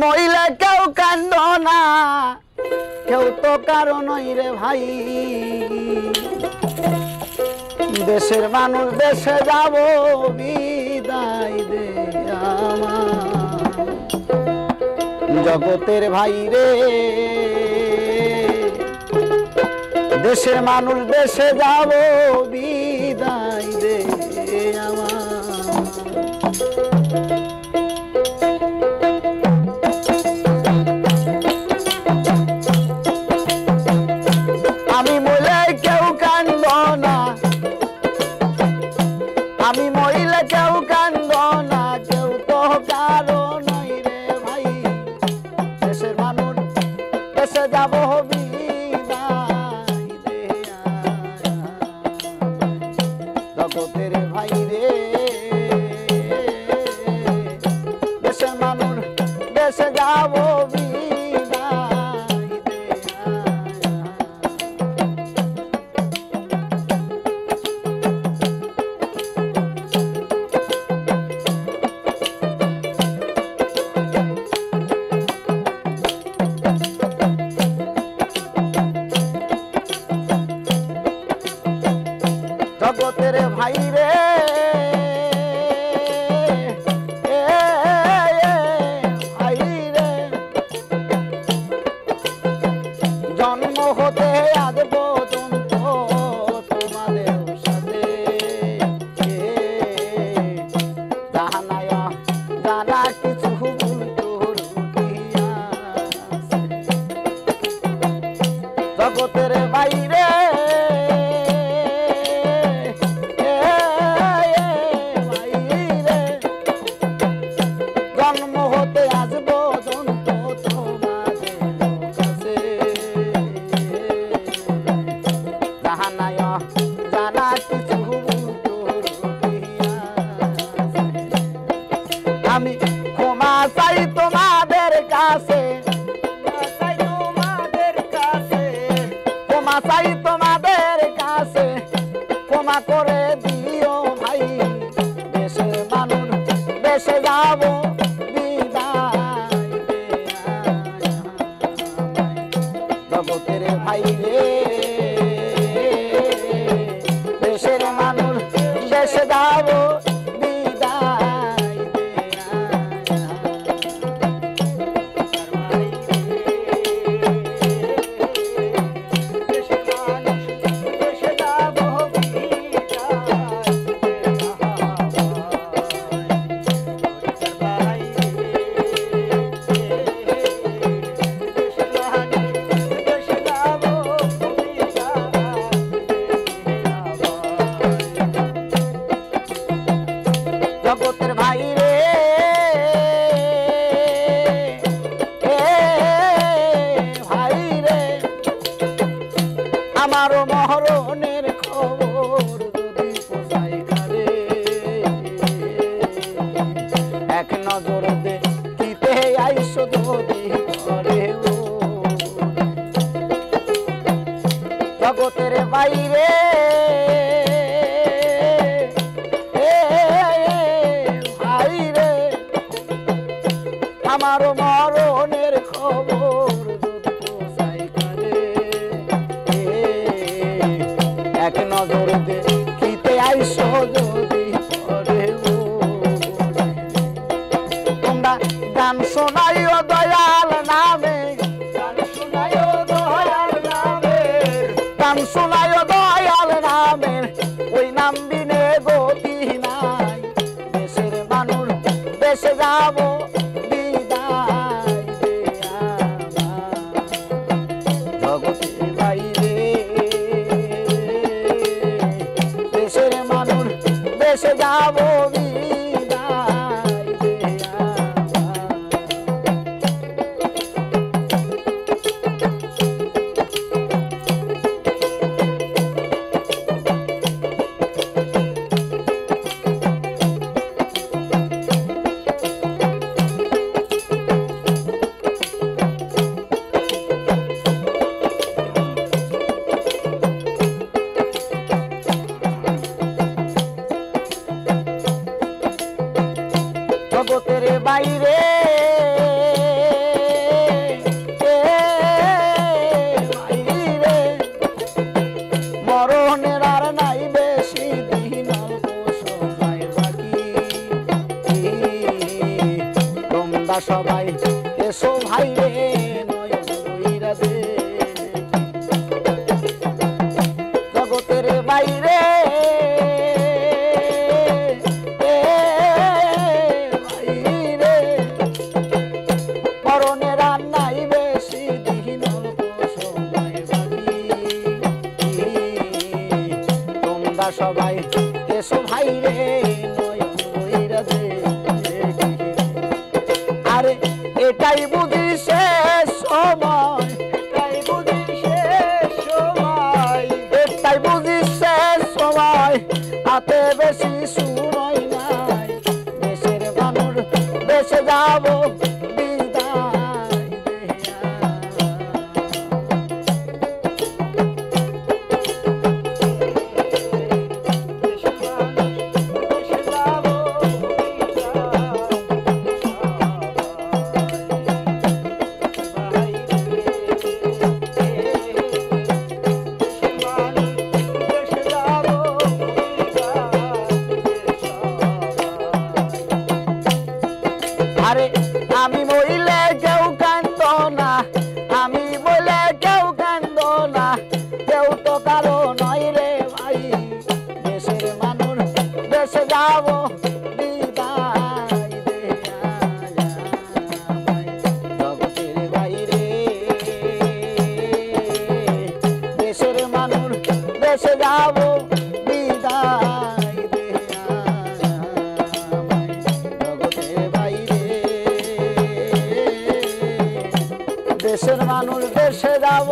মইলে কেউ কান্দ না, কেউ তো কারো নই রে ভাই। দেশের মানুষ দেশে যাব বিদায় দে আমার, জগতের ভাই রে। দেশের মানুষ দেশে যাব বিদায় দে আমার। আমি মইলে কেউ কান্দ না, আমি মইলে কেউ কান্দ না, কেউ তো কারো নাই রে ভাই। দেশের মানুষ দেশে যাব বিদায় দে জগতের ভাই রে। দেশের মানুষ দেশে যাব জগতের ভাই রে। ভাই রে, জন্ম হতে আজ পর্যন্ত তোমাদের সাথে জানায়া জানা কিছু ভুল তোর জগতের ভাই রে। আমি ক্ষমা চাই তোমাদের কাছে, ক্ষমা চাই তোমাদের কাছে, ক্ষমা করে দিও ভাই। দেশের মানুষ দেশে যাব বিদায় জগতের ভাই রে। দেশের মানুষ দেশে যাব জগতের ভাই রে। ভাই রে, আমারও মরণের খবর যদি পোষায় ঘরে, এক নজর দেখিতে আইসো যদি ঘরে। জগতের ভাই রে। আমার মরণের খবর যদি পোষায় ঘরে, এক নজর দেখিতে আইসো যদি ঘরে। তোমরা গান শোনাইও দয়াল নামে, গান শোনাইও দয়াল নামে, গান শোনাইও দয়াল নামে, ওই নাম বিনে গতি নাই। দেশের মানুষ দেশে যাব জগতের ভাই রে। দেশের মানুষ দেশে যাব তোমরা সবাই এসো ভাই রে নয়ন বইরা যে আরে এটাই বুঝি শেষ সময় এটাই বুঝি শেষ সময় এটাই বুঝি শেষ সময় হাতে বেশি শুনই নাই দেশের মানুষ দেশে যাব আরে আমি বইলে কেউ কান্দ না আমি বলে কেউ কান্দ না কেউ তো কারো নয় রে ভাই দেশের মানুষ দেশে যাব জগতের বাইরে দেশের মানুষ দেশে যাব দেশের মানুষ দেশে যাব।